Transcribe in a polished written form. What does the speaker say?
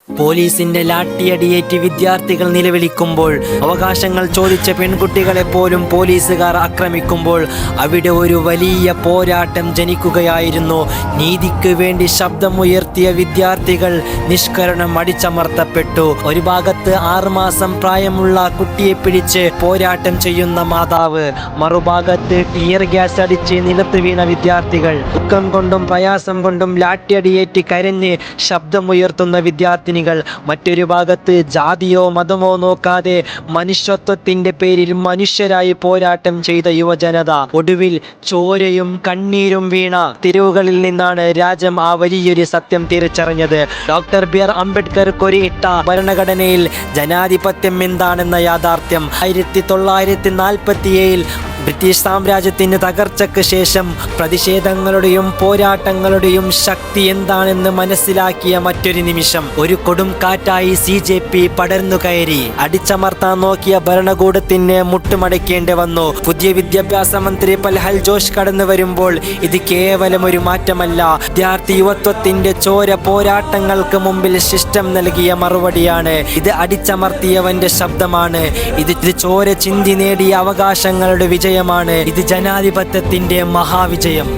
പോലീസിന്റെ ലാട്ടിയടിയേറ്റ് വിദ്യാർത്ഥികൾ നിലവിളിക്കുമ്പോൾ, അവകാശങ്ങൾ ചോദിച്ച പെൺകുട്ടികളെ പോലും പോലീസുകാർ ആക്രമിക്കുമ്പോൾ അവിടെ ഒരു വലിയ പോരാട്ടം ജനിക്കുകയായിരുന്നു. നീതിക്ക് വേണ്ടി ശബ്ദമുയർത്തിയ വിദ്യാർത്ഥികൾ നിഷ്കരണം അടിച്ചമർത്തപ്പെട്ടു. ഒരു ഭാഗത്ത് 6 മാസം പ്രായമുള്ള കുട്ടിയെ പിടിച്ച് പോരാട്ടം ചെയ്യുന്ന മാതാവ്, മറുഭാഗത്ത് ടിയർ ഗ്യാസ് അടിച്ച് നിലത്ത് വീണ വിദ്യാർത്ഥികൾ, ദുഃഖം കൊണ്ടും പ്രയാസം കൊണ്ടും ലാട്ടിയടിയേറ്റ് കരഞ്ഞ് ശബ്ദമുയർത്തുന്ന വിദ്യാർത്ഥിനികൾ. മറ്റൊരു ഭാഗത്ത് ജാതിയോ മതമോ നോക്കാതെ മനുഷ്യത്വത്തിന്റെ പേരിൽ മനുഷ്യരായി പോരാട്ടം ചെയ്ത യുവജനത. ഒടുവിൽ ചോരയും കണ്ണീരും വീണ തെരുവുകളിൽ നിന്നാണ് രാജ്യം ആ വലിയൊരു സത്യം തിരിച്ചറിഞ്ഞത്. Doctor BR. അംബേദ്കർ കൊരിയിട്ട ഭരണഘടനയിൽ ജനാധിപത്യം എന്താണെന്ന യാഥാർത്ഥ്യം 1947 ബ്രിട്ടീഷ് സാമ്രാജ്യത്തിന് തകർച്ചയ്ക്ക് ശേഷം പ്രതിഷേധങ്ങളുടെയും പോരാട്ടങ്ങളുടെയും ശക്തി എന്താണെന്ന് മനസ്സിലാക്കിയ മറ്റൊരു നിമിഷം. ഒരു കൊടും കാറ്റായി CJP പടർന്നു കയറി അടിച്ചമർത്താൻ നോക്കിയ ഭരണകൂടത്തിന് മുട്ടുമടക്കേണ്ടി വന്നു. പുതിയ വിദ്യാഭ്യാസ മന്ത്രി പ്രഹ്ലാദ് ജോഷി കടന്നു വരുമ്പോൾ ഇത് കേവലം ഒരു മാറ്റമല്ല, വിദ്യാർത്ഥി യുവത്വത്തിന്റെ ചോര പോരാട്ടങ്ങൾക്ക് മുമ്പിൽ സിസ്റ്റം നൽകിയ മറുപടിയാണ്. ഇത് അടിച്ചമർത്തിയവന്റെ ശബ്ദമാണ്. ഇത് ചോര ചിന്തി നേടിയ അവകാശങ്ങളുടെ വിജയമാണ്. ഇത് ജനാധിപത്യത്തിന്റെ മഹാവിജയം.